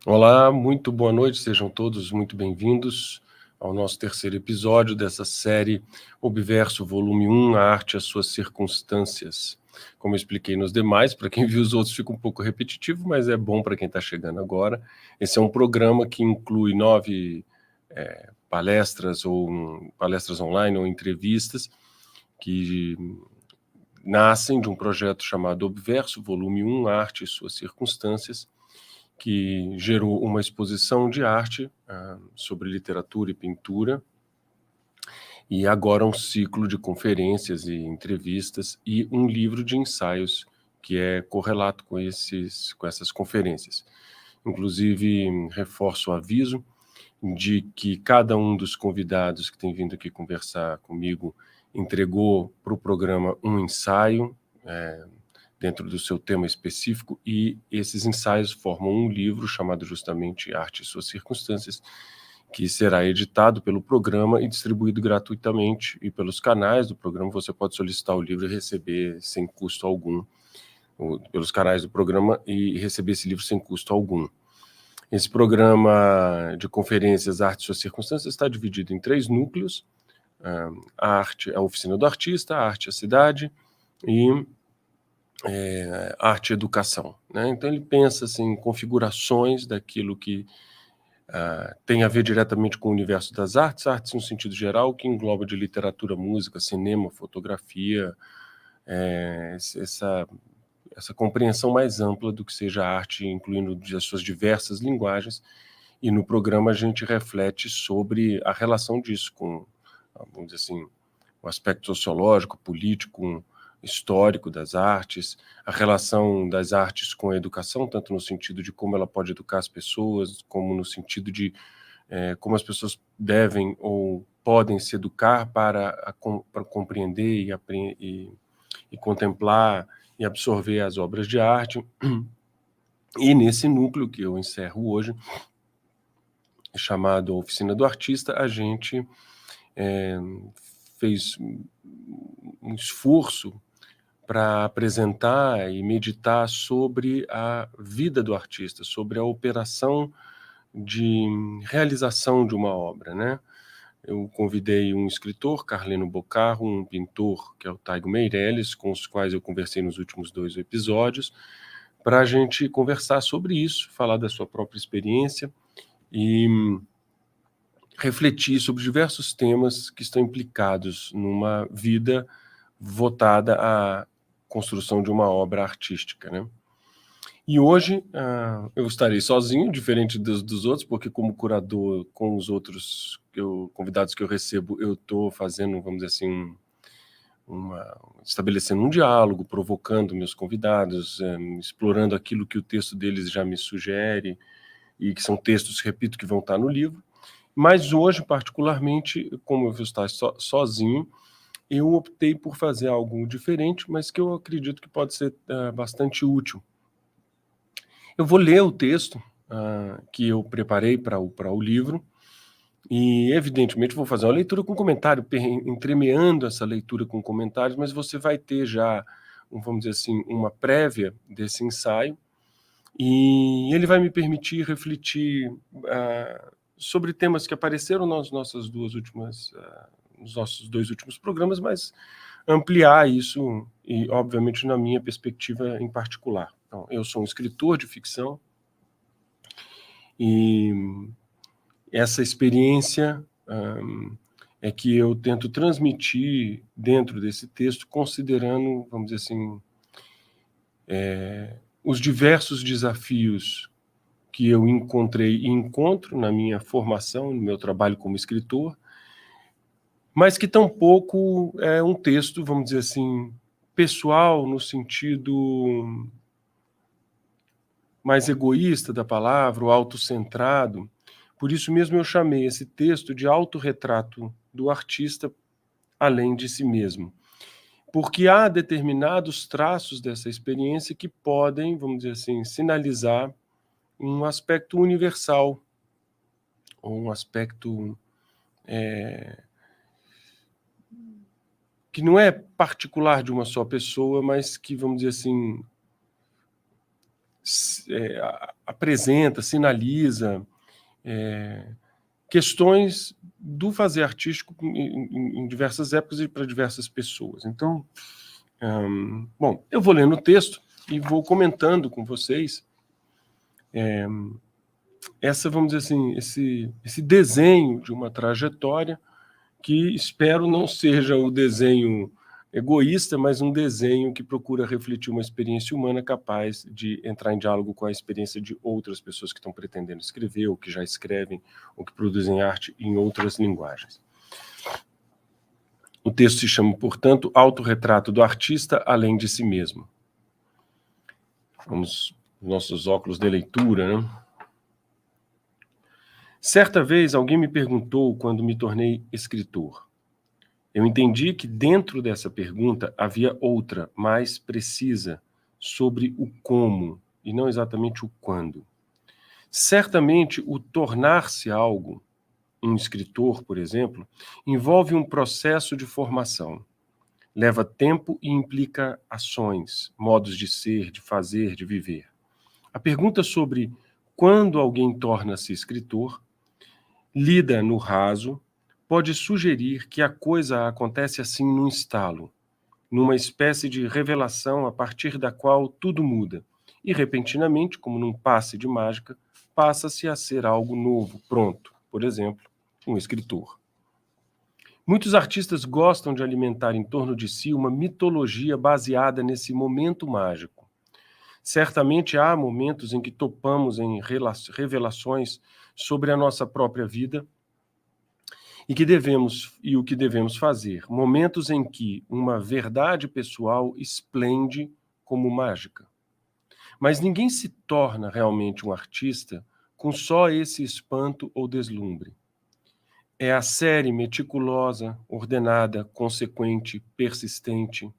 Olá, muito boa noite, sejam todos muito bem-vindos ao nosso terceiro episódio dessa série Obverso, volume 1, A Arte e as Suas Circunstâncias. Como eu expliquei nos demais, para quem viu os outros fica um pouco repetitivo, mas é bom para quem está chegando agora. Esse é um programa que inclui 9 palestras, ou palestras online ou entrevistas, que nascem de um projeto chamado Obverso, volume 1, A Arte e Suas Circunstâncias, que gerou uma exposição de arte sobre literatura e pintura, e agora um ciclo de conferências e entrevistas e um livro de ensaios que é correlato com essas conferências. Inclusive, reforço o aviso de que cada um dos convidados que tem vindo aqui conversar comigo entregou para o programa um ensaio dentro do seu tema específico, e esses ensaios formam um livro chamado justamente Arte e Suas Circunstâncias, que será editado pelo programa e distribuído gratuitamente, e pelos canais do programa você pode solicitar o livro e receber sem custo algum, pelos canais do programa, e receber esse livro sem custo algum. Esse programa de conferências Arte e Suas Circunstâncias está dividido em 3 núcleos: a arte, a oficina do artista, a arte e a cidade, e arte e educação, né? Então ele pensa assim, em configurações daquilo que tem a ver diretamente com o universo das artes, artes no sentido geral, que engloba de literatura, música, cinema, fotografia, essa compreensão mais ampla do que seja arte, incluindo as suas diversas linguagens, e no programa a gente reflete sobre a relação disso com, vamos dizer assim, o aspecto sociológico, político, histórico das artes, a relação das artes com a educação, tanto no sentido de como ela pode educar as pessoas, como no sentido de como as pessoas devem ou podem se educar para compreender e contemplar e absorver as obras de arte. E nesse núcleo que eu encerro hoje, chamado Oficina do Artista, a gente fez um esforço para apresentar e meditar sobre a vida do artista, sobre a operação de realização de uma obra, né? Eu convidei um escritor, Carleno Boccarro, um pintor, que é o Taigo Meirelles, com os quais eu conversei nos últimos 2 episódios, para a gente conversar sobre isso, falar da sua própria experiência e refletir sobre diversos temas que estão implicados numa vida votada à construção de uma obra artística, né? E hoje eu estarei sozinho, diferente dos outros, porque como curador com os outros convidados que eu recebo, eu estou fazendo, vamos dizer assim, estabelecendo um diálogo, provocando meus convidados, explorando aquilo que o texto deles já me sugere, e que são textos, repito, que vão estar no livro. Mas hoje, particularmente, como eu vou estar sozinho, eu optei por fazer algo diferente, mas que eu acredito que pode ser bastante útil. Eu vou ler o texto que eu preparei para o livro, e evidentemente vou fazer uma leitura com comentário, entremeando essa leitura com comentários, mas você vai ter já, vamos dizer assim, uma prévia desse ensaio, e ele vai me permitir refletir sobre temas que apareceram nos nossos 2 últimos programas, mas ampliar isso, e obviamente na minha perspectiva em particular. Então, eu sou um escritor de ficção, e essa experiência é que eu tento transmitir dentro desse texto, considerando, vamos dizer assim, os diversos desafios que eu encontrei e encontro na minha formação, no meu trabalho como escritor, mas que tampouco é um texto, vamos dizer assim, pessoal, no sentido mais egoísta da palavra, ou autocentrado. Por isso mesmo eu chamei esse texto de autorretrato do artista além de si mesmo. Porque há determinados traços dessa experiência que podem, vamos dizer assim, sinalizar um aspecto universal, ou um aspecto que não é particular de uma só pessoa, mas que, vamos dizer assim, apresenta, sinaliza questões do fazer artístico em diversas épocas e para diversas pessoas. Então, bom, eu vou lendo o texto e vou comentando com vocês vamos dizer assim, esse desenho de uma trajetória que espero não seja o desenho egoísta, mas um desenho que procura refletir uma experiência humana capaz de entrar em diálogo com a experiência de outras pessoas que estão pretendendo escrever, ou que já escrevem, ou que produzem arte em outras linguagens. O texto se chama, portanto, Autorretrato do Artista Além de Si Mesmo. Vamos, nossos óculos de leitura, né? Certa vez alguém me perguntou quando me tornei escritor. Eu entendi que dentro dessa pergunta havia outra, mais precisa, sobre o como, e não exatamente o quando. Certamente, o tornar-se algo, um escritor, por exemplo, envolve um processo de formação. Leva tempo e implica ações, modos de ser, de fazer, de viver. A pergunta sobre quando alguém torna-se escritor, lida no raso, pode sugerir que a coisa acontece assim num estalo, numa espécie de revelação a partir da qual tudo muda, e repentinamente, como num passe de mágica, passa-se a ser algo novo, pronto, por exemplo, um escritor. Muitos artistas gostam de alimentar em torno de si uma mitologia baseada nesse momento mágico. Certamente há momentos em que topamos em revelações sobre a nossa própria vida e o que devemos fazer, momentos em que uma verdade pessoal esplende como mágica. Mas ninguém se torna realmente um artista com só esse espanto ou deslumbre. É a série meticulosa, ordenada, consequente, persistente,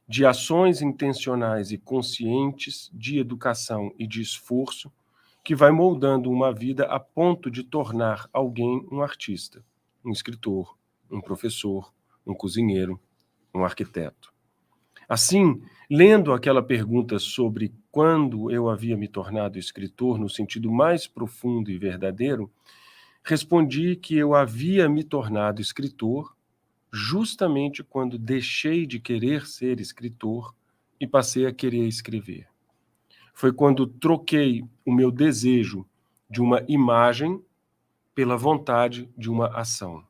de ações intencionais e conscientes, de educação e de esforço, que vai moldando uma vida a ponto de tornar alguém um artista, um escritor, um professor, um cozinheiro, um arquiteto. Assim, lendo aquela pergunta sobre quando eu havia me tornado escritor no sentido mais profundo e verdadeiro, respondi que eu havia me tornado escritor justamente quando deixei de querer ser escritor e passei a querer escrever. Foi quando troquei o meu desejo de uma imagem pela vontade de uma ação.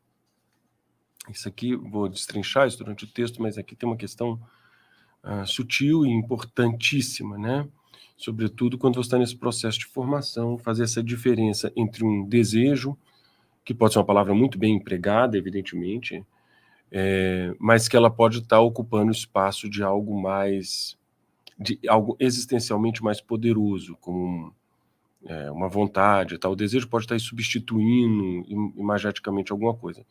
Isso aqui, vou destrinchar isso durante o texto, mas aqui tem uma questão sutil e importantíssima, né? Sobretudo quando você está nesse processo de formação, fazer essa diferença entre um desejo, que pode ser uma palavra muito bem empregada, evidentemente, mas que ela pode estar ocupando o espaço de algo algo existencialmente mais poderoso, como uma vontade, tal. O desejo pode estar substituindo imageticamente alguma coisa.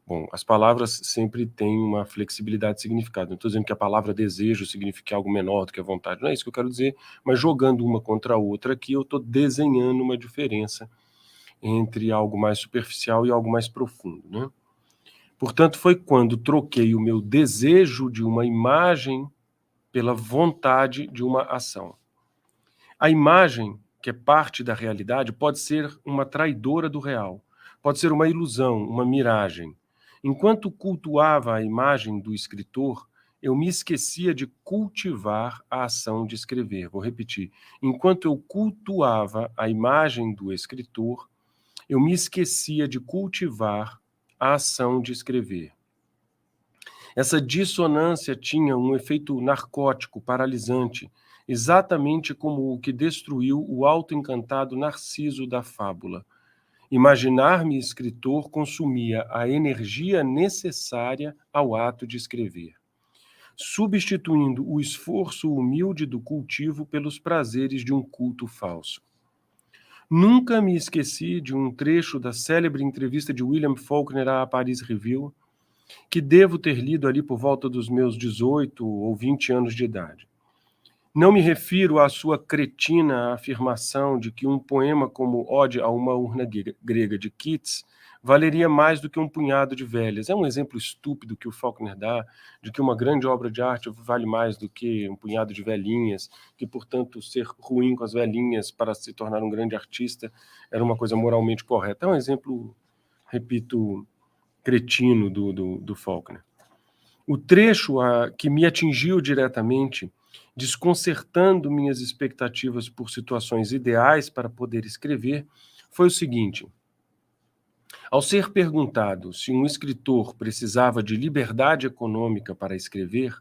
Bom, as palavras sempre têm uma flexibilidade de significado. Não estou dizendo que a palavra desejo signifique algo menor do que a vontade, não é isso que eu quero dizer, mas jogando uma contra a outra aqui, eu estou desenhando uma diferença entre algo mais superficial e algo mais profundo, né? Portanto, foi quando troquei o meu desejo de uma imagem pela vontade de uma ação. A imagem, que é parte da realidade, pode ser uma traidora do real, pode ser uma ilusão, uma miragem. Enquanto cultuava a imagem do escritor, eu me esquecia de cultivar a ação de escrever. Vou repetir. Enquanto eu cultuava a imagem do escritor, eu me esquecia de cultivar a ação de escrever. Essa dissonância tinha um efeito narcótico, paralisante, exatamente como o que destruiu o autoencantado Narciso da fábula. Imaginar-me escritor consumia a energia necessária ao ato de escrever, substituindo o esforço humilde do cultivo pelos prazeres de um culto falso. Nunca me esqueci de um trecho da célebre entrevista de William Faulkner à Paris Review, que devo ter lido ali por volta dos meus 18 ou 20 anos de idade. Não me refiro à sua cretina afirmação de que um poema como Ode a uma urna grega de Keats valeria mais do que um punhado de velhas. É um exemplo estúpido que o Faulkner dá de que uma grande obra de arte vale mais do que um punhado de velhinhas, que, portanto, ser ruim com as velhinhas para se tornar um grande artista era uma coisa moralmente correta. É um exemplo, repito, cretino do Faulkner. O trecho que me atingiu diretamente, desconcertando minhas expectativas por situações ideais para poder escrever, foi o seguinte: ao ser perguntado se um escritor precisava de liberdade econômica para escrever,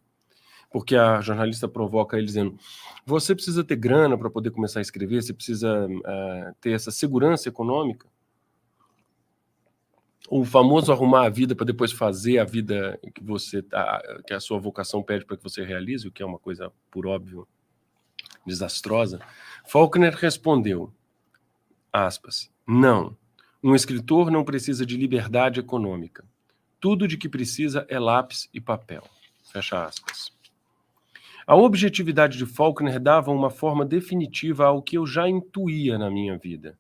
porque a jornalista provoca ele dizendo: você precisa ter grana para poder começar a escrever, você precisa ter essa segurança econômica. O famoso arrumar a vida para depois fazer a vida que a sua vocação pede para que você realize, o que é uma coisa, por óbvio, desastrosa. Faulkner respondeu, aspas, não, um escritor não precisa de liberdade econômica. Tudo de que precisa é lápis e papel. Fecha aspas. A objetividade de Faulkner dava uma forma definitiva ao que eu já intuía na minha vida.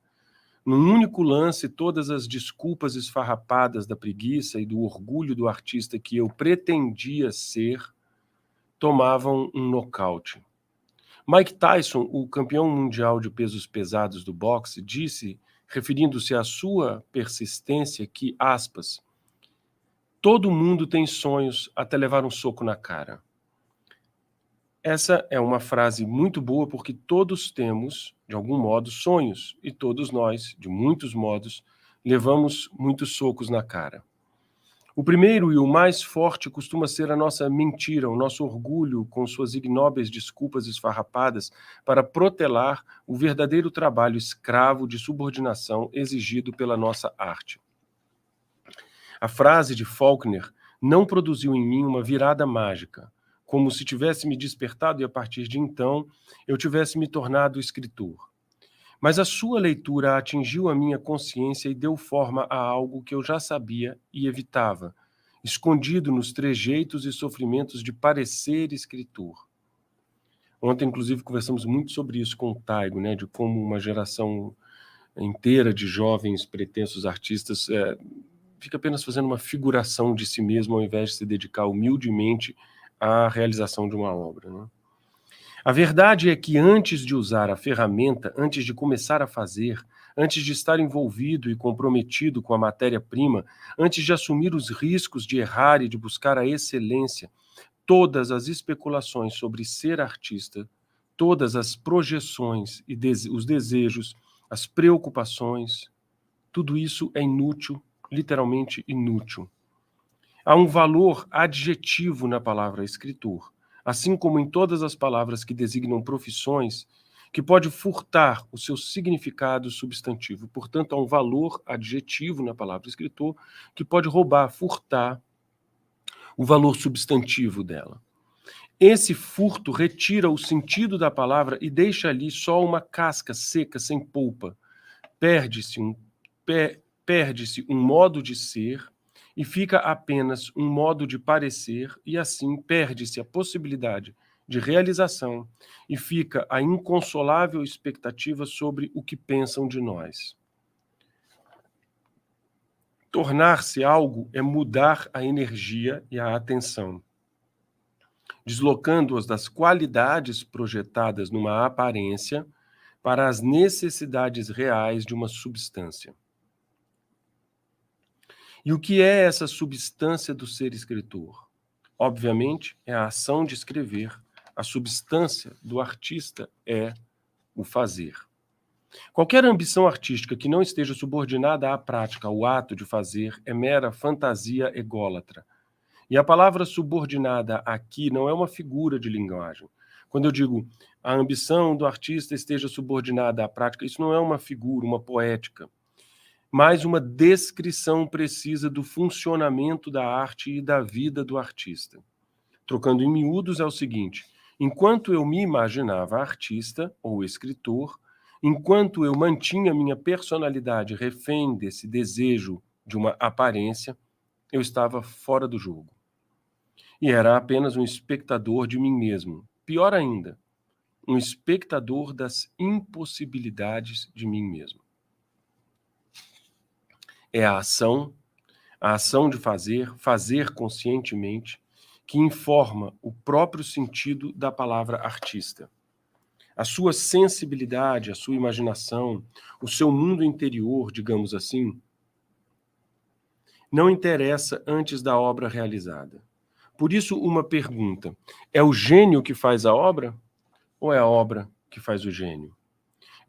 Num único lance, todas as desculpas esfarrapadas da preguiça e do orgulho do artista que eu pretendia ser tomavam um nocaute. Mike Tyson, o campeão mundial de pesos pesados do boxe, disse, referindo-se à sua persistência, que, aspas, todo mundo tem sonhos até levar um soco na cara. Essa é uma frase muito boa porque todos temos, de algum modo, sonhos e todos nós, de muitos modos, levamos muitos socos na cara. O primeiro e o mais forte costuma ser a nossa mentira, o nosso orgulho com suas ignóbeis desculpas esfarrapadas para protelar o verdadeiro trabalho escravo de subordinação exigido pela nossa arte. A frase de Faulkner não produziu em mim uma virada mágica, como se tivesse me despertado e a partir de então eu tivesse me tornado escritor. Mas a sua leitura atingiu a minha consciência e deu forma a algo que eu já sabia e evitava, escondido nos trejeitos e sofrimentos de parecer escritor. Ontem, inclusive, conversamos muito sobre isso com o Taigo, né, de como uma geração inteira de jovens pretensos artistas fica apenas fazendo uma figuração de si mesmo ao invés de se dedicar humildemente à realização de uma obra, né? A verdade é que antes de usar a ferramenta, antes de começar a fazer, antes de estar envolvido e comprometido com a matéria-prima, antes de assumir os riscos de errar e de buscar a excelência, todas as especulações sobre ser artista, todas as projeções e os desejos, as preocupações, tudo isso é inútil, literalmente inútil. Há um valor adjetivo na palavra escritor, assim como em todas as palavras que designam profissões, que pode furtar o seu significado substantivo. Portanto, há um valor adjetivo na palavra escritor que pode roubar, furtar o valor substantivo dela. Esse furto retira o sentido da palavra e deixa ali só uma casca seca, sem polpa. Perde-se um modo de ser e fica apenas um modo de parecer, e assim perde-se a possibilidade de realização e fica a inconsolável expectativa sobre o que pensam de nós. Tornar-se algo é mudar a energia e a atenção, deslocando-as das qualidades projetadas numa aparência para as necessidades reais de uma substância. E o que é essa substância do ser escritor? Obviamente, é a ação de escrever. A substância do artista é o fazer. Qualquer ambição artística que não esteja subordinada à prática, ao ato de fazer, é mera fantasia ególatra. E a palavra subordinada aqui não é uma figura de linguagem. Quando eu digo a ambição do artista esteja subordinada à prática, isso não é uma figura, uma poética, mas uma descrição precisa do funcionamento da arte e da vida do artista. Trocando em miúdos, é o seguinte: enquanto eu me imaginava artista ou escritor, enquanto eu mantinha minha personalidade refém desse desejo de uma aparência, eu estava fora do jogo. E era apenas um espectador de mim mesmo. Pior ainda, um espectador das impossibilidades de mim mesmo. É a ação de fazer conscientemente, que informa o próprio sentido da palavra artista. A sua sensibilidade, a sua imaginação, o seu mundo interior, digamos assim, não interessa antes da obra realizada. Por isso, uma pergunta: é o gênio que faz a obra ou é a obra que faz o gênio?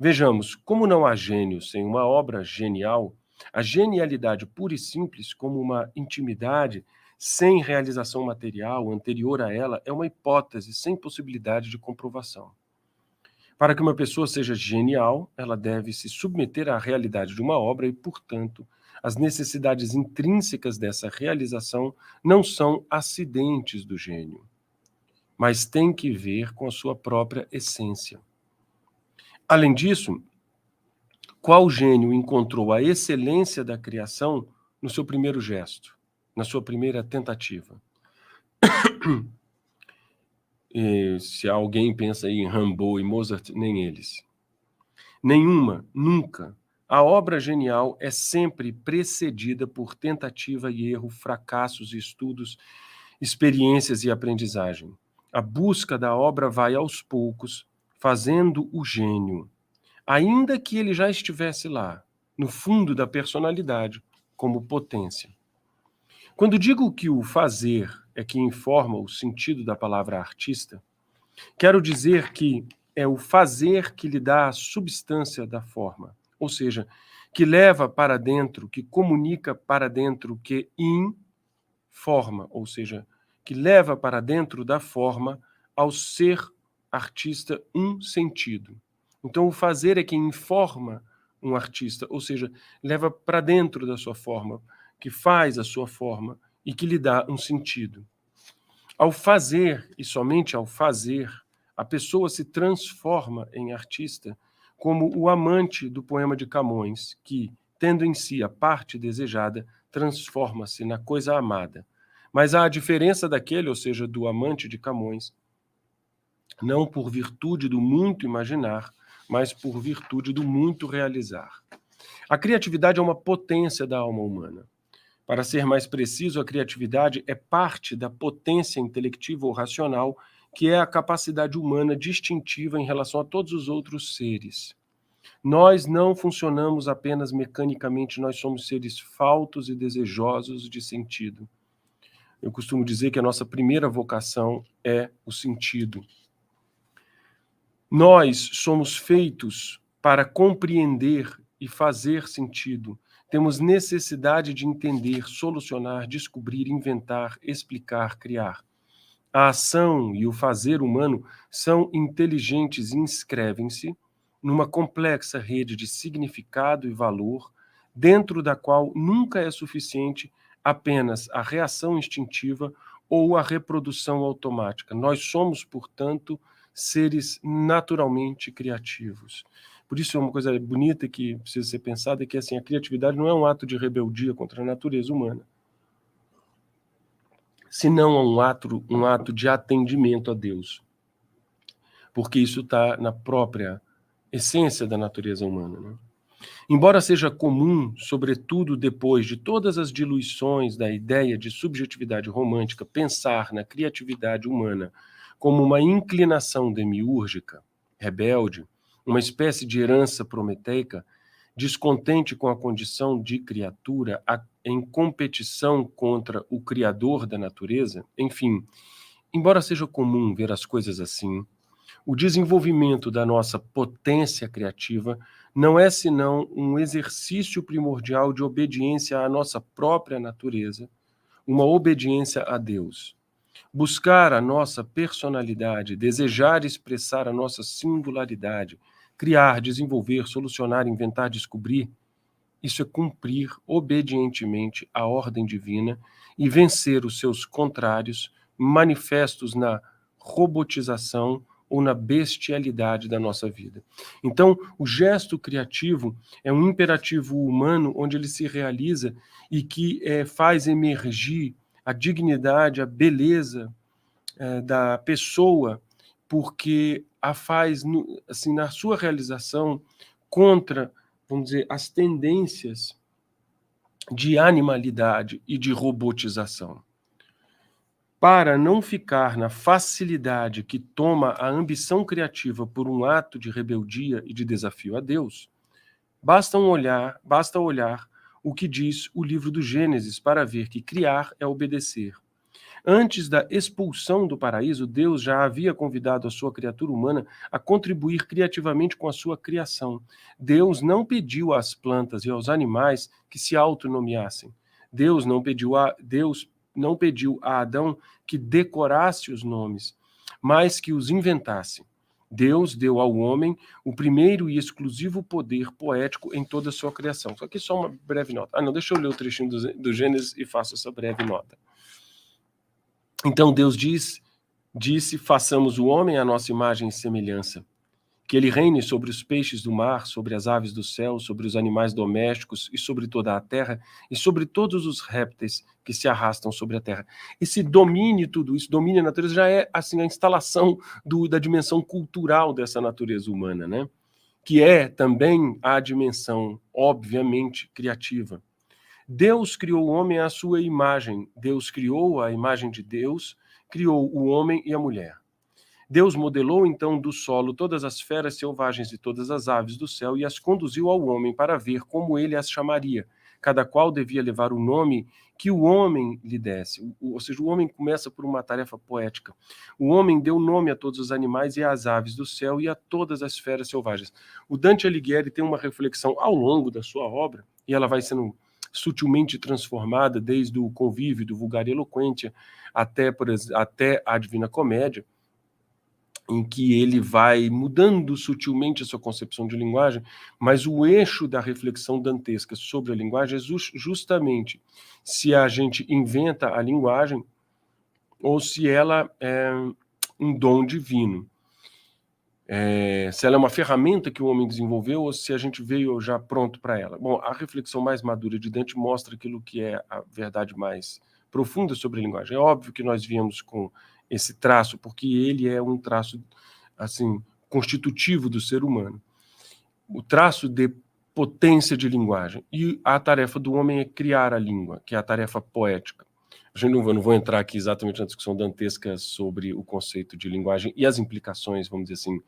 Vejamos, como não há gênio sem uma obra genial, a genialidade pura e simples, como uma intimidade sem realização material anterior a ela, é uma hipótese sem possibilidade de comprovação. Para que uma pessoa seja genial, ela deve se submeter à realidade de uma obra e, portanto, as necessidades intrínsecas dessa realização não são acidentes do gênio, mas têm que ver com a sua própria essência. Além disso, qual gênio encontrou a excelência da criação no seu primeiro gesto, na sua primeira tentativa? E se alguém pensa em Rimbaud e Mozart, nem eles. Nenhuma, nunca. A obra genial é sempre precedida por tentativa e erro, fracassos e estudos, experiências e aprendizagem. A busca da obra vai aos poucos, fazendo o gênio, ainda que ele já estivesse lá, no fundo da personalidade, como potência. Quando digo que o fazer é que informa o sentido da palavra artista, quero dizer que é o fazer que lhe dá a substância da forma, ou seja, que leva para dentro, que comunica para dentro, que informa, ou seja, que leva para dentro da forma ao ser artista um sentido. Então, o fazer é que informa um artista, ou seja, leva para dentro da sua forma, que faz a sua forma e que lhe dá um sentido. Ao fazer, e somente ao fazer, a pessoa se transforma em artista, como o amante do poema de Camões, que, tendo em si a parte desejada, transforma-se na coisa amada. Mas há a diferença daquele, ou seja, do amante de Camões, não por virtude do muito imaginar, mas por virtude do muito realizar. A criatividade é uma potência da alma humana. Para ser mais preciso, a criatividade é parte da potência intelectiva ou racional, que é a capacidade humana distintiva em relação a todos os outros seres. Nós não funcionamos apenas mecanicamente, nós somos seres faltos e desejosos de sentido. Eu costumo dizer que a nossa primeira vocação é o sentido. Nós somos feitos para compreender e fazer sentido. Temos necessidade de entender, solucionar, descobrir, inventar, explicar, criar. A ação e o fazer humano são inteligentes e inscrevem-se numa complexa rede de significado e valor, dentro da qual nunca é suficiente apenas a reação instintiva ou a reprodução automática. Nós somos, portanto, seres naturalmente criativos. Por isso, uma coisa bonita que precisa ser pensada é que assim, a criatividade não é um ato de rebeldia contra a natureza humana, senão um ato de atendimento a Deus, porque isso está na própria essência da natureza humana, né? Embora seja comum, sobretudo depois de todas as diluições da ideia de subjetividade romântica, pensar na criatividade humana como uma inclinação demiúrgica, rebelde, uma espécie de herança prometeica, descontente com a condição de criatura, em competição contra o Criador da natureza, enfim, embora seja comum ver as coisas assim, o desenvolvimento da nossa potência criativa não é senão um exercício primordial de obediência à nossa própria natureza, uma obediência a Deus. Buscar a nossa personalidade, desejar expressar a nossa singularidade, criar, desenvolver, solucionar, inventar, descobrir, isso é cumprir obedientemente a ordem divina e vencer os seus contrários, manifestos na robotização ou na bestialidade da nossa vida. Então, o gesto criativo é um imperativo humano onde ele se realiza e que faz emergir a dignidade, a beleza da pessoa, porque a faz, assim, na sua realização, contra, vamos dizer, as tendências de animalidade e de robotização. Para não ficar na facilidade que toma a ambição criativa por um ato de rebeldia e de desafio a Deus, basta olhar o que diz o livro do Gênesis para ver que criar é obedecer. Antes da expulsão do paraíso, Deus já havia convidado a sua criatura humana a contribuir criativamente com a sua criação. Deus não pediu às plantas e aos animais que se autonomeassem. Deus não pediu a Adão que decorasse os nomes, mas que os inventasse. Deus deu ao homem o primeiro e exclusivo poder poético em toda a sua criação. Só que só uma breve nota. Não, deixa eu ler o trechinho do Gênesis e faço essa breve nota. Então Deus disse, façamos o homem à nossa imagem e semelhança, que ele reine sobre os peixes do mar, sobre as aves do céu, sobre os animais domésticos e sobre toda a terra, e sobre todos os répteis que se arrastam sobre a terra. Esse domine tudo isso, domine a natureza, já é assim a instalação da dimensão cultural dessa natureza humana, né? Que é também a dimensão, obviamente, criativa. Deus criou o homem à sua imagem. Deus criou a imagem de Deus, criou o homem e a mulher. Deus modelou então do solo todas as feras selvagens e todas as aves do céu e as conduziu ao homem para ver como ele as chamaria. Cada qual devia levar o nome que o homem lhe desse. Ou seja, o homem começa por uma tarefa poética. O homem deu nome a todos os animais e às aves do céu e a todas as feras selvagens. O Dante Alighieri tem uma reflexão ao longo da sua obra, e ela vai sendo sutilmente transformada desde o Convívio do Vulgar e Eloquente até a Divina Comédia, em que ele vai mudando sutilmente a sua concepção de linguagem, mas o eixo da reflexão dantesca sobre a linguagem é justamente se a gente inventa a linguagem ou se ela é um dom divino. Se ela é uma ferramenta que o homem desenvolveu ou se a gente veio já pronto para ela. Bom, a reflexão mais madura de Dante mostra aquilo que é a verdade mais profunda sobre a linguagem. É óbvio que nós viemos com esse traço, porque ele é um traço assim constitutivo do ser humano. O traço de potência de linguagem. E a tarefa do homem é criar a língua, que é a tarefa poética. Eu não vou entrar aqui exatamente na discussão dantesca sobre o conceito de linguagem e as implicações, vamos dizer assim,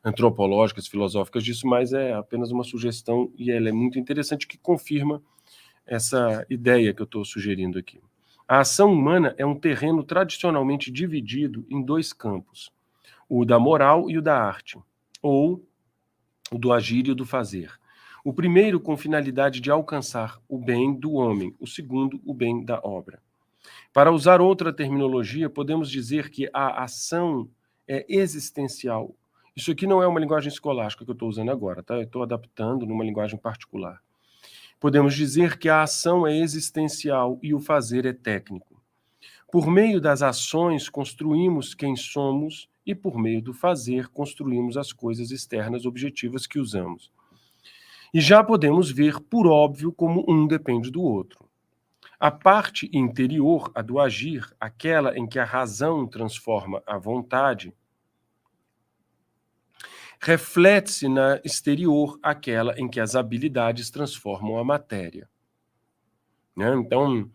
antropológicas, filosóficas disso, mas é apenas uma sugestão e ela é muito interessante que confirma essa ideia que eu estou sugerindo aqui. A ação humana é um terreno tradicionalmente dividido em dois campos, o da moral e o da arte, ou o do agir e o do fazer. O primeiro com finalidade de alcançar o bem do homem, o segundo, o bem da obra. Para usar outra terminologia, podemos dizer que a ação é existencial. Isso aqui não é uma linguagem escolástica que eu estou usando agora, tá? Eu estou adaptando numa linguagem particular. Podemos dizer que a ação é existencial e o fazer é técnico. Por meio das ações, construímos quem somos e, por meio do fazer, construímos as coisas externas objetivas que usamos. E já podemos ver, por óbvio, como um depende do outro. A parte interior, a do agir, aquela em que a razão transforma a vontade, reflete-se na exterior, aquela em que as habilidades transformam a matéria. Né? Então,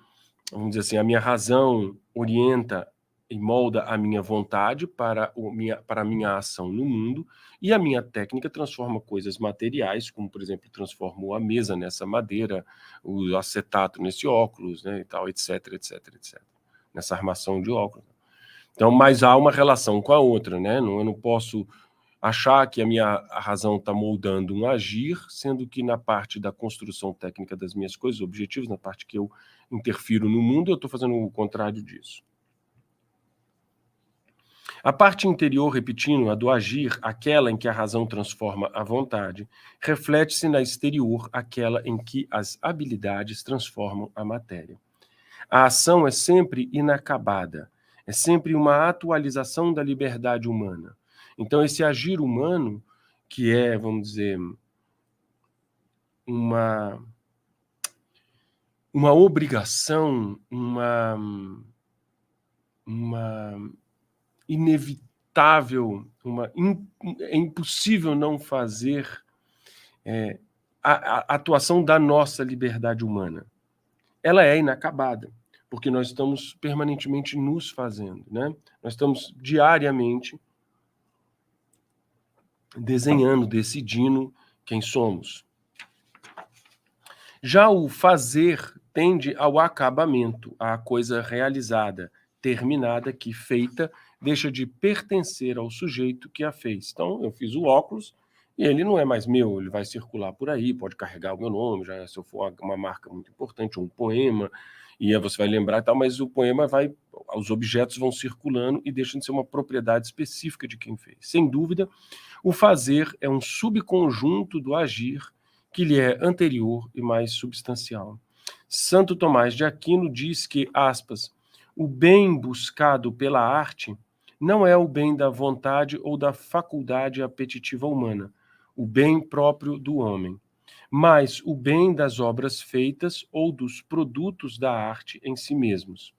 vamos dizer assim, a minha razão orienta e molda a minha vontade para a minha ação no mundo, e a minha técnica transforma coisas materiais, como, por exemplo, transformou a mesa nessa madeira, o acetato nesse óculos, né, e tal, etc, etc, etc, nessa armação de óculos. Então, mas há uma relação com a outra, né? Eu não posso achar que a minha razão está moldando um agir, sendo que na parte da construção técnica das minhas coisas, objetivos, na parte que eu interfiro no mundo, eu estou fazendo o contrário disso. A parte interior, repetindo, a do agir, aquela em que a razão transforma a vontade, reflete-se na exterior, aquela em que as habilidades transformam a matéria. A ação é sempre inacabada, é sempre uma atualização da liberdade humana. Então, esse agir humano, que é, vamos dizer, uma obrigação, uma inevitável, é impossível não fazer a atuação da nossa liberdade humana. Ela é inacabada, porque nós estamos permanentemente nos fazendo, né? Nós estamos diariamente desenhando, decidindo quem somos. Já o fazer tende ao acabamento, à coisa realizada, terminada, que feita, deixa de pertencer ao sujeito que a fez. Então, eu fiz o óculos e ele não é mais meu, ele vai circular por aí, pode carregar o meu nome, já se eu for uma marca muito importante, um poema, e aí você vai lembrar e tal, mas o poema os objetos vão circulando e deixam de ser uma propriedade específica de quem fez. Sem dúvida, o fazer é um subconjunto do agir que lhe é anterior e mais substancial. Santo Tomás de Aquino diz que, aspas, o bem buscado pela arte não é o bem da vontade ou da faculdade apetitiva humana, o bem próprio do homem, mas o bem das obras feitas ou dos produtos da arte em si mesmos.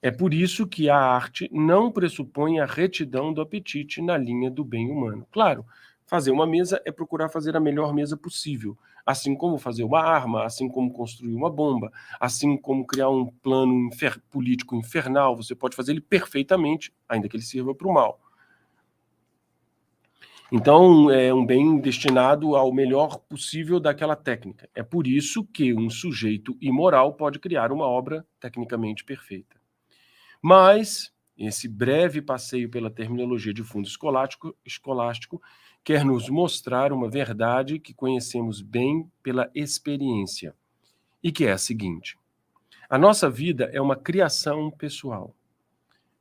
É por isso que a arte não pressupõe a retidão do apetite na linha do bem humano. Claro, fazer uma mesa é procurar fazer a melhor mesa possível, assim como fazer uma arma, assim como construir uma bomba, assim como criar um plano político infernal, você pode fazer ele perfeitamente, ainda que ele sirva para o mal. Então, é um bem destinado ao melhor possível daquela técnica. É por isso que um sujeito imoral pode criar uma obra tecnicamente perfeita. Mas esse breve passeio pela terminologia de fundo escolástico quer nos mostrar uma verdade que conhecemos bem pela experiência, e que é a seguinte: a nossa vida é uma criação pessoal.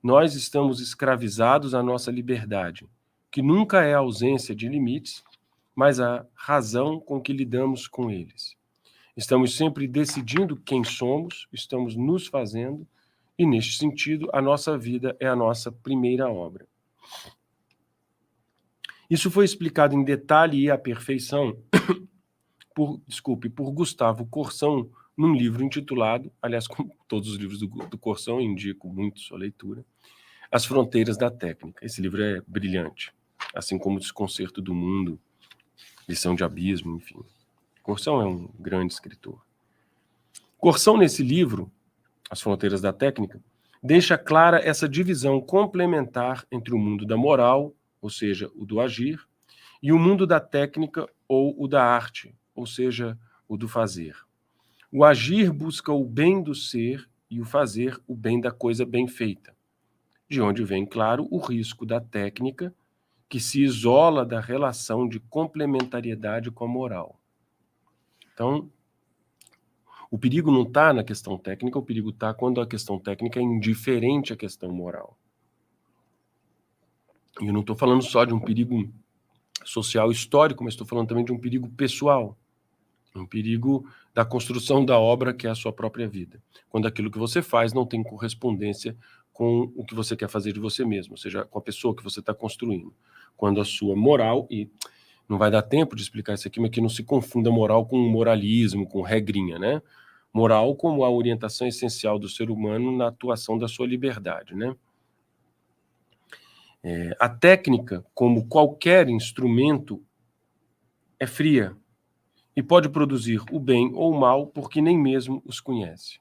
Nós estamos escravizados à nossa liberdade, que nunca é a ausência de limites, mas a razão com que lidamos com eles. Estamos sempre decidindo quem somos, estamos nos fazendo, e, neste sentido, a nossa vida é a nossa primeira obra. Isso foi explicado em detalhe e à perfeição por Gustavo Corsão, num livro intitulado, aliás, como todos os livros do Corsão, indico muito sua leitura, As Fronteiras da Técnica. Esse livro é brilhante, assim como Desconcerto do Mundo, Lição de Abismo, enfim. Corsão é um grande escritor. Corsão, nesse livro, As Fronteiras da Técnica, deixa clara essa divisão complementar entre o mundo da moral, ou seja, o do agir, e o mundo da técnica ou o da arte, ou seja, o do fazer. O agir busca o bem do ser e o fazer o bem da coisa bem feita, de onde vem, claro, o risco da técnica, que se isola da relação de complementariedade com a moral. Então, o perigo não está na questão técnica, o perigo está quando a questão técnica é indiferente à questão moral. E eu não estou falando só de um perigo social histórico, mas estou falando também de um perigo pessoal, um perigo da construção da obra que é a sua própria vida. Quando aquilo que você faz não tem correspondência com o que você quer fazer de você mesmo, ou seja, com a pessoa que você está construindo. Quando a sua moral, e não vai dar tempo de explicar isso aqui, mas que não se confunda moral com moralismo, com regrinha, né? Moral como a orientação essencial do ser humano na atuação da sua liberdade, né? A técnica, como qualquer instrumento, é fria e pode produzir o bem ou o mal porque nem mesmo os conhece.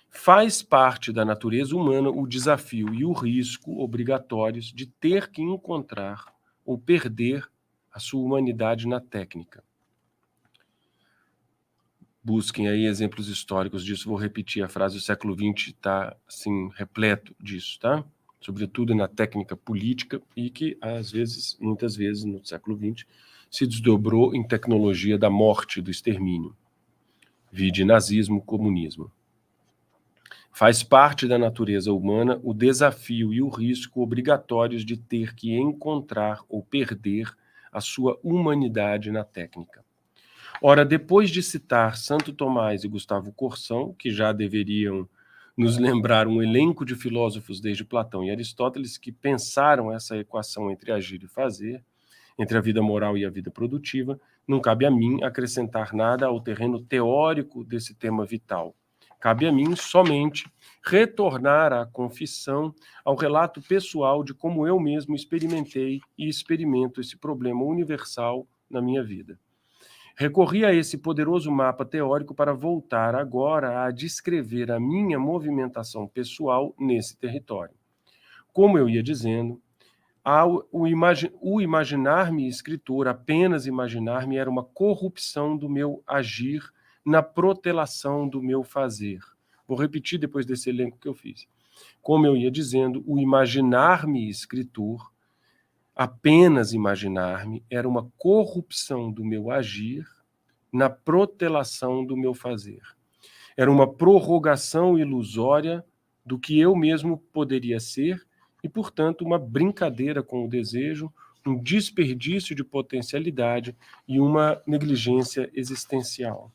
Faz parte da natureza humana o desafio e o risco obrigatórios de ter que encontrar ou perder a sua humanidade na técnica. Busquem aí exemplos históricos disso, vou repetir a frase, o século XX está assim, repleto disso, tá? Sobretudo na técnica política e que, às vezes, muitas vezes, no século XX, se desdobrou em tecnologia da morte, do extermínio. Vide nazismo, comunismo. Faz parte da natureza humana o desafio e o risco obrigatórios de ter que encontrar ou perder a sua humanidade na técnica. Ora, depois de citar Santo Tomás e Gustavo Corsão, que já deveriam nos lembrar um elenco de filósofos desde Platão e Aristóteles que pensaram essa equação entre agir e fazer, entre a vida moral e a vida produtiva, não cabe a mim acrescentar nada ao terreno teórico desse tema vital, Cabe a mim somente retornar à confissão, ao relato pessoal de como eu mesmo experimentei e experimento esse problema universal na minha vida. Recorri a esse poderoso mapa teórico para voltar agora a descrever a minha movimentação pessoal nesse território. Como eu ia dizendo, o imaginar-me escritor, apenas imaginar-me, era uma corrupção do meu agir na protelação do meu fazer. Vou repetir depois desse elenco que eu fiz. Como eu ia dizendo, o imaginar-me escritor, apenas imaginar-me, era uma corrupção do meu agir na protelação do meu fazer. Era uma prorrogação ilusória do que eu mesmo poderia ser e, portanto, uma brincadeira com o desejo, um desperdício de potencialidade e uma negligência existencial.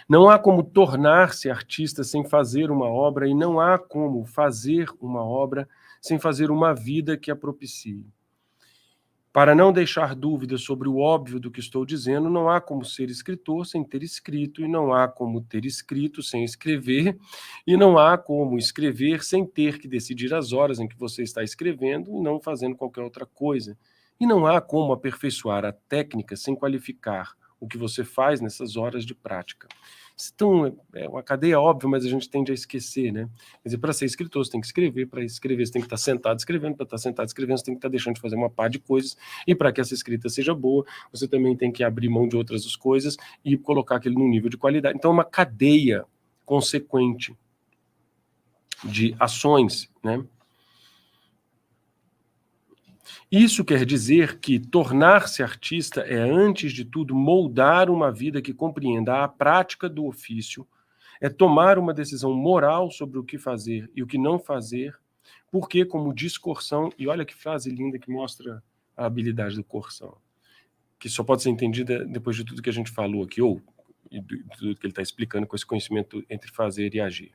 Não há como tornar-se artista sem fazer uma obra e não há como fazer uma obra sem fazer uma vida que a propicie. Para não deixar dúvidas sobre o óbvio do que estou dizendo, não há como ser escritor sem ter escrito, e não há como ter escrito sem escrever, e não há como escrever sem ter que decidir as horas em que você está escrevendo e não fazendo qualquer outra coisa. E não há como aperfeiçoar a técnica sem qualificar o que você faz nessas horas de prática. Então, é uma cadeia óbvia, mas a gente tende a esquecer, né? Quer dizer, para ser escritor, você tem que escrever, para escrever, você tem que estar sentado escrevendo, para estar sentado escrevendo, você tem que estar deixando de fazer uma par de coisas, e para que essa escrita seja boa, você também tem que abrir mão de outras coisas e colocar aquilo num nível de qualidade. Então, é uma cadeia consequente de ações, né? Isso quer dizer que tornar-se artista é, antes de tudo, moldar uma vida que compreenda a prática do ofício, é tomar uma decisão moral sobre o que fazer e o que não fazer, porque, como diz Corsão, e olha que frase linda que mostra a habilidade do Corsão, que só pode ser entendida depois de tudo que a gente falou aqui, ou de tudo que ele está explicando com esse conhecimento entre fazer e agir.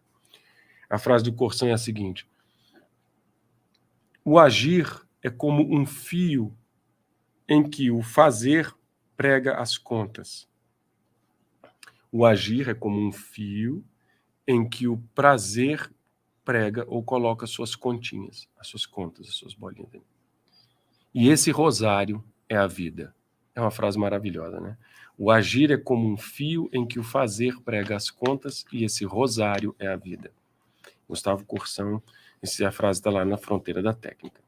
A frase do Corsão é a seguinte: o agir é como um fio em que o fazer prega as contas. O agir é como um fio em que o prazer prega ou coloca suas continhas, as suas contas, as suas bolinhas. E esse rosário é a vida. É uma frase maravilhosa, né? O agir é como um fio em que o fazer prega as contas e esse rosário é a vida. Gustavo Corsão, essa frase está lá na fronteira da técnica.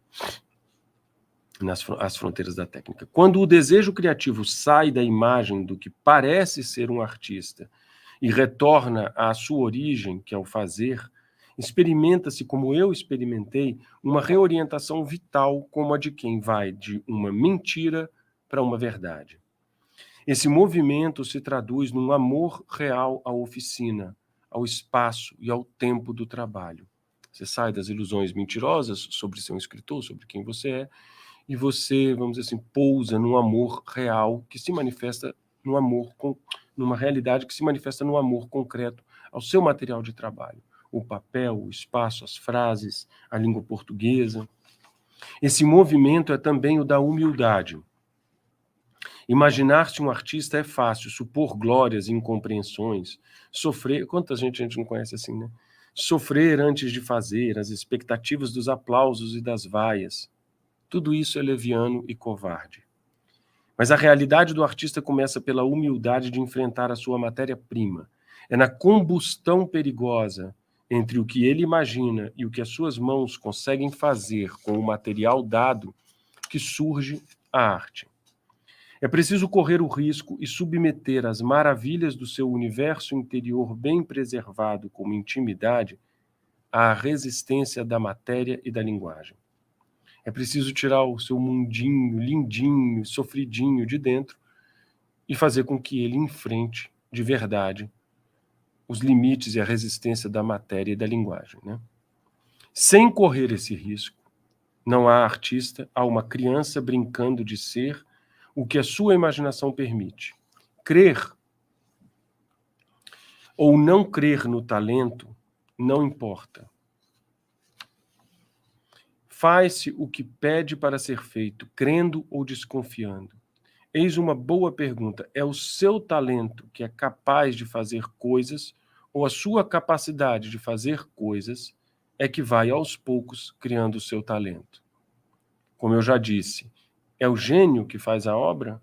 As fronteiras da técnica. Quando o desejo criativo sai da imagem do que parece ser um artista e retorna à sua origem, que é o fazer, experimenta-se, como eu experimentei, uma reorientação vital como a de quem vai de uma mentira para uma verdade. Esse movimento se traduz num amor real à oficina, ao espaço e ao tempo do trabalho. Você sai das ilusões mentirosas sobre ser um escritor, sobre quem você é, e você, vamos dizer assim, pousa num amor real que se manifesta no amor, numa realidade que se manifesta no amor concreto ao seu material de trabalho. O papel, o espaço, as frases, a língua portuguesa. Esse movimento é também o da humildade. Imaginar-se um artista é fácil, supor glórias e incompreensões, sofrer... Quanta gente a gente não conhece assim, né? Sofrer antes de fazer, as expectativas dos aplausos e das vaias. Tudo isso é leviano e covarde. Mas a realidade do artista começa pela humildade de enfrentar a sua matéria-prima. É na combustão perigosa entre o que ele imagina e o que as suas mãos conseguem fazer com o material dado que surge a arte. É preciso correr o risco e submeter as maravilhas do seu universo interior bem preservado como intimidade à resistência da matéria e da linguagem. É preciso tirar o seu mundinho lindinho, sofridinho de dentro e fazer com que ele enfrente de verdade os limites e a resistência da matéria e da linguagem, né? Sem correr esse risco, não há artista, há uma criança brincando de ser o que a sua imaginação permite. Crer ou não crer no talento não importa. Faz-se o que pede para ser feito, crendo ou desconfiando. Eis uma boa pergunta. É o seu talento que é capaz de fazer coisas ou a sua capacidade de fazer coisas é que vai, aos poucos, criando o seu talento. Como eu já disse, é o gênio que faz a obra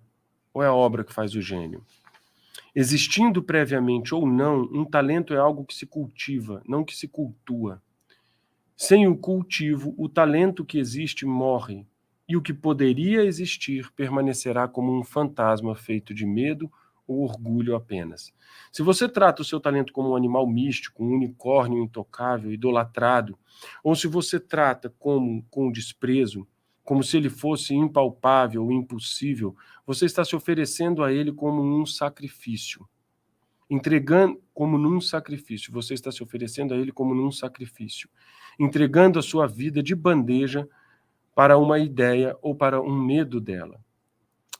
ou é a obra que faz o gênio? Existindo previamente ou não, um talento é algo que se cultiva, não que se cultua. Sem o cultivo, o talento que existe morre, e o que poderia existir permanecerá como um fantasma feito de medo ou orgulho apenas. Se você trata o seu talento como um animal místico, um unicórnio intocável, idolatrado, ou se você trata com desprezo, como se ele fosse impalpável ou impossível, você está se oferecendo a ele como um sacrifício. Entregando como num sacrifício, você está se oferecendo a ele como num sacrifício, entregando a sua vida de bandeja para uma ideia ou para um medo dela.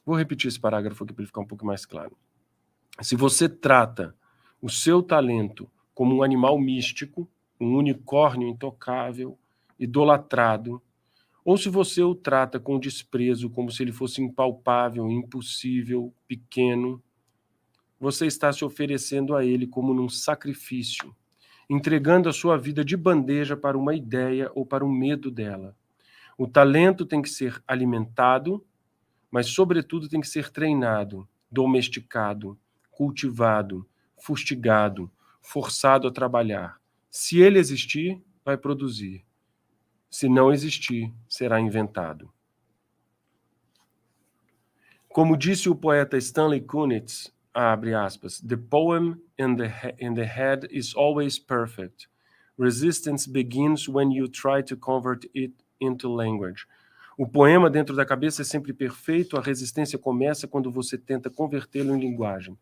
Vou repetir esse parágrafo aqui para ele ficar um pouco mais claro. Se você trata o seu talento como um animal místico, um unicórnio intocável, idolatrado, ou se você o trata com desprezo, como se ele fosse impalpável, impossível, pequeno, você está se oferecendo a ele como num sacrifício, entregando a sua vida de bandeja para uma ideia ou para um medo dela. O talento tem que ser alimentado, mas, sobretudo, tem que ser treinado, domesticado, cultivado, fustigado, forçado a trabalhar. Se ele existir, vai produzir. Se não existir, será inventado. Como disse o poeta Stanley Kunitz, abre aspas, "The poem in the head is always perfect. Resistance begins when you try to convert it into language." O poema dentro da cabeça é sempre perfeito, a resistência começa quando você tenta convertê-lo em linguagem.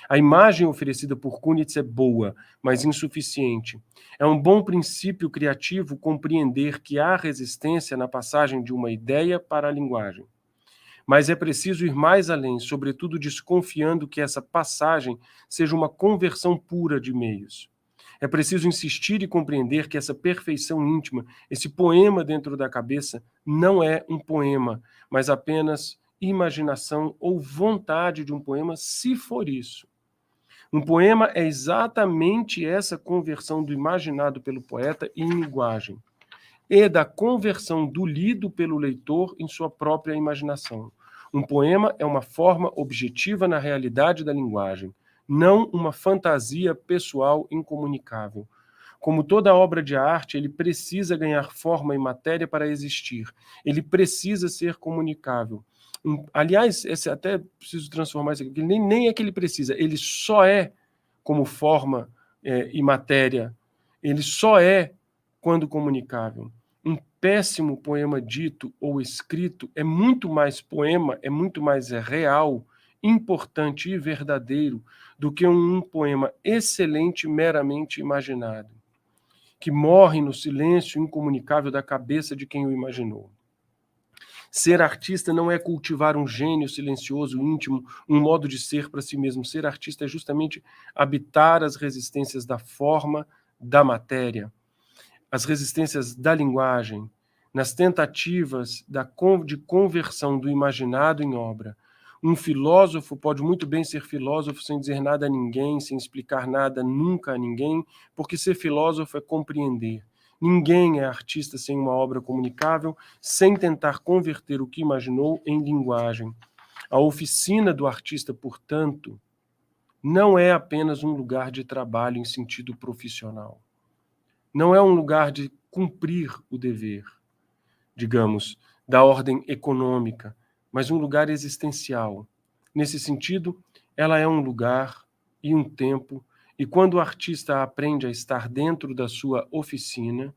A imagem oferecida por Kunitz é boa, mas insuficiente. É um bom princípio criativo compreender que há resistência na passagem de uma ideia para a linguagem. Mas é preciso ir mais além, sobretudo desconfiando que essa passagem seja uma conversão pura de meios. É preciso insistir e compreender que essa perfeição íntima, esse poema dentro da cabeça, não é um poema, mas apenas imaginação ou vontade de um poema, se for isso. Um poema é exatamente essa conversão do imaginado pelo poeta em linguagem e da conversão do lido pelo leitor em sua própria imaginação. Um poema é uma forma objetiva na realidade da linguagem, não uma fantasia pessoal incomunicável. Como toda obra de arte, ele precisa ganhar forma e matéria para existir. Ele precisa ser comunicável. Aliás, esse até preciso transformar isso aqui, nem é que ele precisa, ele só é como forma e matéria. Ele só é quando comunicável. Um péssimo poema dito ou escrito é muito mais poema, é muito mais real, importante e verdadeiro do que um poema excelente meramente imaginado, que morre no silêncio incomunicável da cabeça de quem o imaginou. Ser artista não é cultivar um gênio silencioso, íntimo, um modo de ser para si mesmo. Ser artista é justamente habitar as resistências da forma, da matéria, as resistências da linguagem, nas tentativas de conversão do imaginado em obra. Um filósofo pode muito bem ser filósofo sem dizer nada a ninguém, sem explicar nada nunca a ninguém, porque ser filósofo é compreender. Ninguém é artista sem uma obra comunicável, sem tentar converter o que imaginou em linguagem. A oficina do artista, portanto, não é apenas um lugar de trabalho em sentido profissional. Não é um lugar de cumprir o dever, digamos, da ordem econômica, mas um lugar existencial. Nesse sentido, ela é um lugar e um tempo, e quando o artista aprende a estar dentro da sua oficina,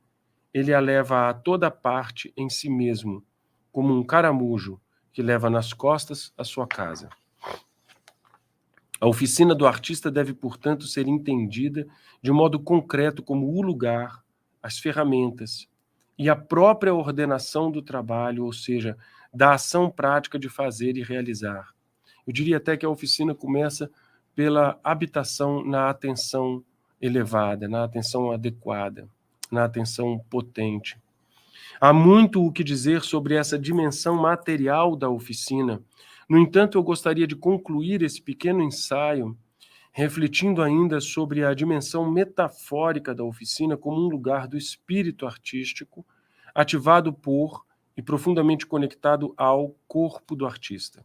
ele a leva a toda parte em si mesmo, como um caramujo que leva nas costas a sua casa. A oficina do artista deve, portanto, ser entendida de modo concreto como o lugar, as ferramentas e a própria ordenação do trabalho, ou seja, da ação prática de fazer e realizar. Eu diria até que a oficina começa pela habitação na atenção elevada, na atenção adequada, na atenção potente. Há muito o que dizer sobre essa dimensão material da oficina. No entanto, eu gostaria de concluir esse pequeno ensaio refletindo ainda sobre a dimensão metafórica da oficina como um lugar do espírito artístico, ativado por e profundamente conectado ao corpo do artista.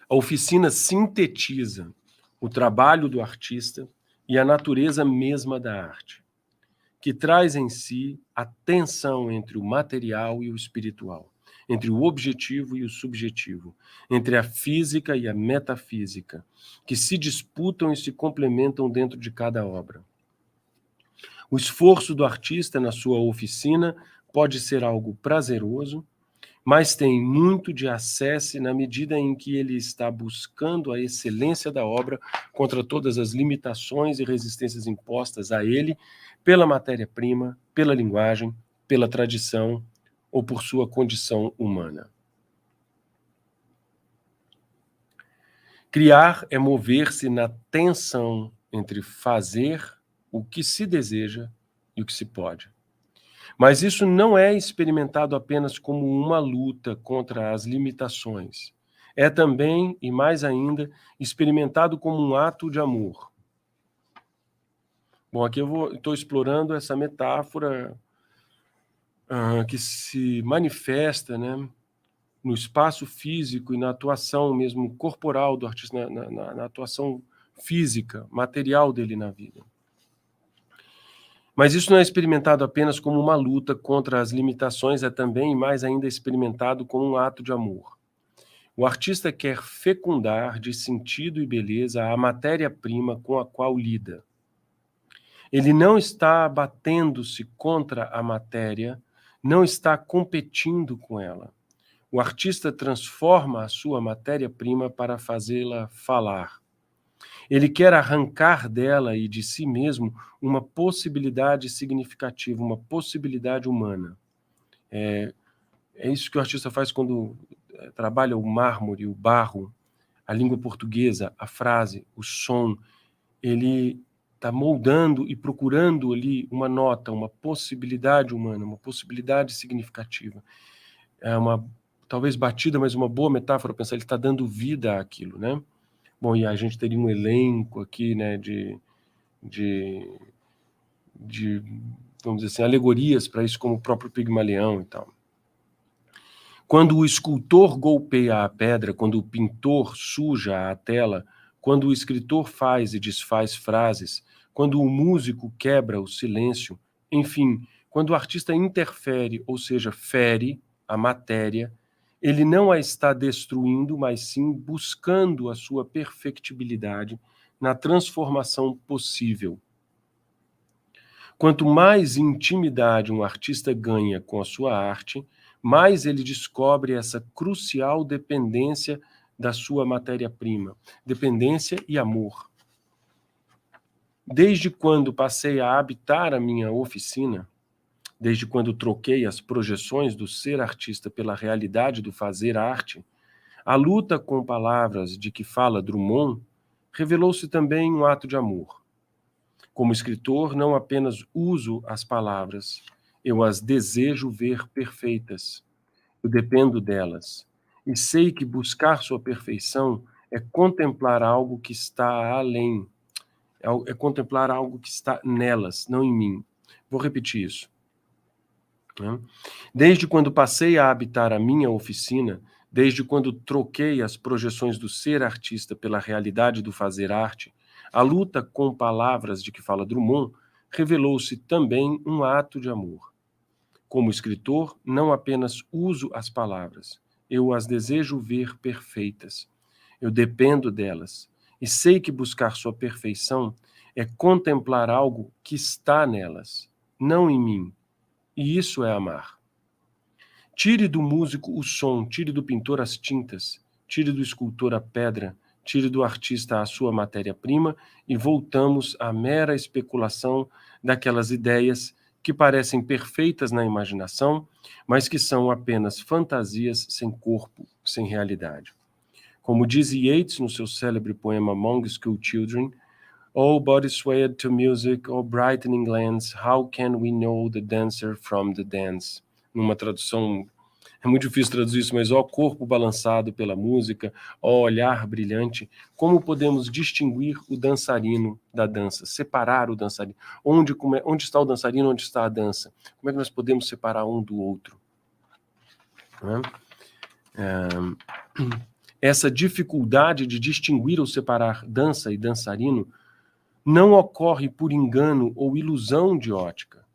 A oficina sintetiza o trabalho do artista e a natureza mesma da arte, que traz em si a tensão entre o material e o espiritual, entre o objetivo e o subjetivo, entre a física e a metafísica, que se disputam e se complementam dentro de cada obra. O esforço do artista na sua oficina pode ser algo prazeroso, mas tem muito de ascesse na medida em que ele está buscando a excelência da obra contra todas as limitações e resistências impostas a ele pela matéria-prima, pela linguagem, pela tradição ou por sua condição humana. Criar é mover-se na tensão entre fazer o que se deseja e o que se pode. Mas isso não é experimentado apenas como uma luta contra as limitações. É também, e mais ainda, experimentado como um ato de amor. Bom, aqui eu estou explorando essa metáfora que se manifesta, né, no espaço físico e na atuação mesmo corporal do artista, na atuação física, material dele na vida. Mas isso não é experimentado apenas como uma luta contra as limitações, é também, e mais ainda, experimentado como um ato de amor. O artista quer fecundar de sentido e beleza a matéria-prima com a qual lida. Ele não está batendo-se contra a matéria, não está competindo com ela. O artista transforma a sua matéria-prima para fazê-la falar. Ele quer arrancar dela e de si mesmo uma possibilidade significativa, uma possibilidade humana. É isso que o artista faz quando trabalha o mármore, o barro, a língua portuguesa, a frase, o som. Ele está moldando e procurando ali uma nota, uma possibilidade humana, uma possibilidade significativa. É uma, talvez batida, mas uma boa metáfora pensar, ele está dando vida àquilo, né? Bom, e a gente teria um elenco aqui, né, de vamos dizer assim, alegorias para isso, como o próprio Pigmalião e tal. Quando o escultor golpeia a pedra, quando o pintor suja a tela, quando o escritor faz e desfaz frases, quando o músico quebra o silêncio, enfim, quando o artista interfere, ou seja, fere a matéria, ele não a está destruindo, mas sim buscando a sua perfectibilidade na transformação possível. Quanto mais intimidade um artista ganha com a sua arte, mais ele descobre essa crucial dependência da sua matéria-prima, dependência e amor. Desde quando passei a habitar a minha oficina, desde quando troquei as projeções do ser artista pela realidade do fazer arte, a luta com palavras de que fala Drummond revelou-se também um ato de amor. Como escritor, não apenas uso as palavras, eu as desejo ver perfeitas. Eu dependo delas. E sei que buscar sua perfeição é contemplar algo que está além, é contemplar algo que está nelas, não em mim. Vou repetir isso. Desde quando passei a habitar a minha oficina, desde quando troquei as projeções do ser artista pela realidade do fazer arte, a luta com palavras de que fala Drummond revelou-se também um ato de amor. Como escritor, não apenas uso as palavras, eu as desejo ver perfeitas. Eu dependo delas e sei que buscar sua perfeição é contemplar algo que está nelas, não em mim. E isso é amar. Tire do músico o som, tire do pintor as tintas, tire do escultor a pedra, tire do artista a sua matéria-prima e voltamos à mera especulação daquelas ideias que parecem perfeitas na imaginação, mas que são apenas fantasias sem corpo, sem realidade. Como diz Yeats no seu célebre poema Among School Children, "Oh, body swayed to music, oh brightening glance, how can we know the dancer from the dance?" Numa tradução É muito difícil traduzir isso, mas ó corpo balançado pela música, ó olhar brilhante. Como podemos distinguir o dançarino da dança? Separar o dançarino. Onde está o dançarino, onde está a dança? Como é que nós podemos separar um do outro? Essa dificuldade de distinguir ou separar dança e dançarino não ocorre por engano ou ilusão de ótica,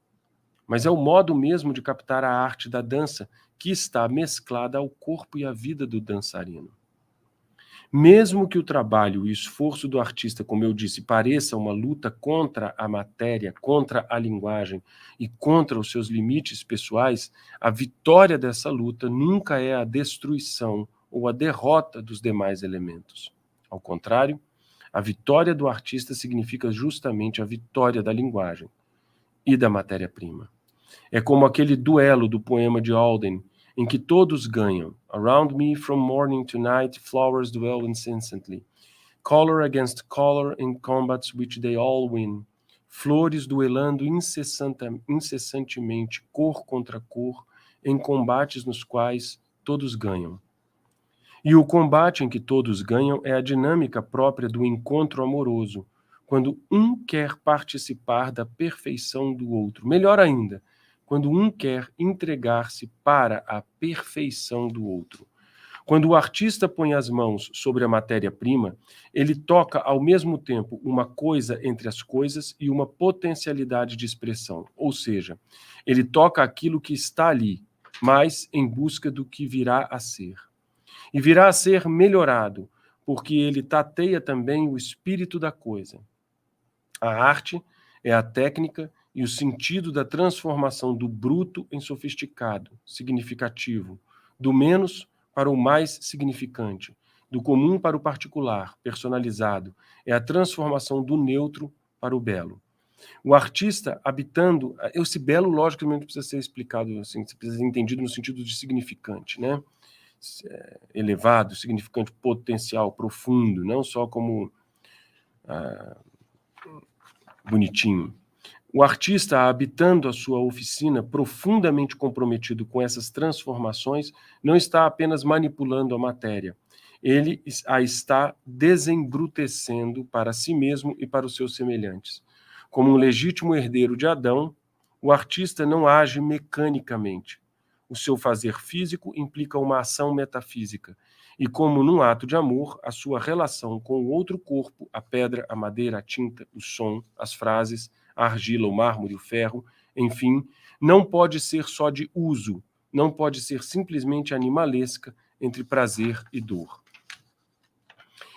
mas é o modo mesmo de captar a arte da dança que está mesclada ao corpo e à vida do dançarino. Mesmo que o trabalho e o esforço do artista, como eu disse, pareça uma luta contra a matéria, contra a linguagem e contra os seus limites pessoais, a vitória dessa luta nunca é a destruição ou a derrota dos demais elementos. Ao contrário, a vitória do artista significa justamente a vitória da linguagem e da matéria-prima. É como aquele duelo do poema de Auden, em que todos ganham. Around me from morning to night, flowers duel incessantly. Color against color in combats which they all win. Flores duelando incessantemente, cor contra cor, em combates nos quais todos ganham. E o combate em que todos ganham é a dinâmica própria do encontro amoroso, quando um quer participar da perfeição do outro. Melhor ainda, quando um quer entregar-se para a perfeição do outro. Quando o artista põe as mãos sobre a matéria-prima, ele toca ao mesmo tempo uma coisa entre as coisas e uma potencialidade de expressão, ou seja, ele toca aquilo que está ali, mas em busca do que virá a ser. E virá a ser melhorado, porque ele tateia também o espírito da coisa. A arte é a técnica e o sentido da transformação do bruto em sofisticado, significativo, do menos para o mais significante, do comum para o particular, personalizado. É a transformação do neutro para o belo. O artista habitando... Esse belo, logicamente, precisa ser explicado, assim, precisa ser entendido no sentido de significante, né? Elevado, significante, potencial, profundo, não só como bonitinho. O artista, habitando a sua oficina, profundamente comprometido com essas transformações, não está apenas manipulando a matéria, ele a está desembrutecendo para si mesmo e para os seus semelhantes. Como um legítimo herdeiro de Adão, o artista não age mecanicamente. O seu fazer físico implica uma ação metafísica, e como num ato de amor, a sua relação com o outro corpo, a pedra, a madeira, a tinta, o som, as frases, a argila, o mármore, o ferro, enfim, não pode ser só de uso, não pode ser simplesmente animalesca entre prazer e dor.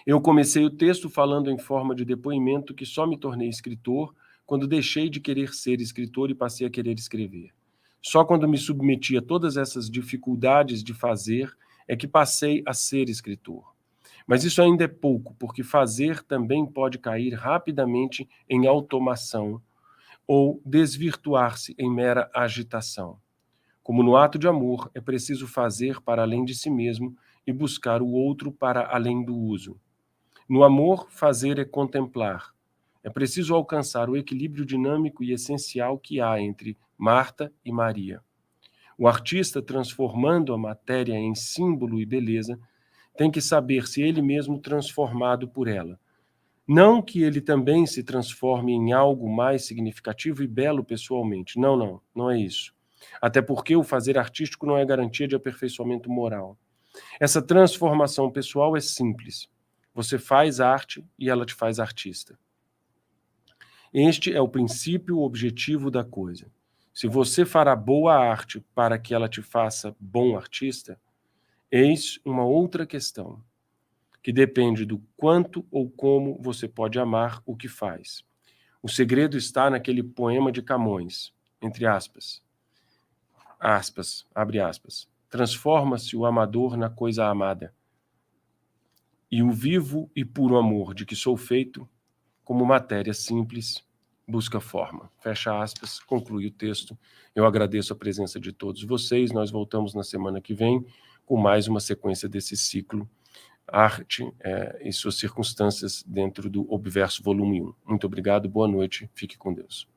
Eu comecei o texto falando em forma de depoimento que só me tornei escritor quando deixei de querer ser escritor e passei a querer escrever. Só quando me submeti a todas essas dificuldades de fazer é que passei a ser escritor. Mas isso ainda é pouco, porque fazer também pode cair rapidamente em automação ou desvirtuar-se em mera agitação. Como no ato de amor, é preciso fazer para além de si mesmo e buscar o outro para além do uso. No amor, fazer é contemplar. É preciso alcançar o equilíbrio dinâmico e essencial que há entre Marta e Maria. O artista, transformando a matéria em símbolo e beleza, tem que saber se ele mesmo transformado por ela. Não que ele também se transforme em algo mais significativo e belo pessoalmente. Não é isso. Até porque o fazer artístico não é garantia de aperfeiçoamento moral. Essa transformação pessoal é simples. Você faz arte e ela te faz artista. Este é o princípio, o objetivo da coisa. Se você fará boa arte para que ela te faça bom artista, eis uma outra questão, que depende do quanto ou como você pode amar o que faz. O segredo está naquele poema de Camões, entre aspas, abre aspas, transforma-se o amador na coisa amada, e o vivo e puro amor de que sou feito, como matéria simples, busca forma. Fecha aspas, conclui o texto. Eu agradeço a presença de todos vocês. Nós voltamos na semana que vem com mais uma sequência desse ciclo Arte e suas circunstâncias dentro do Obverso Volume 1. Muito obrigado, boa noite, fique com Deus.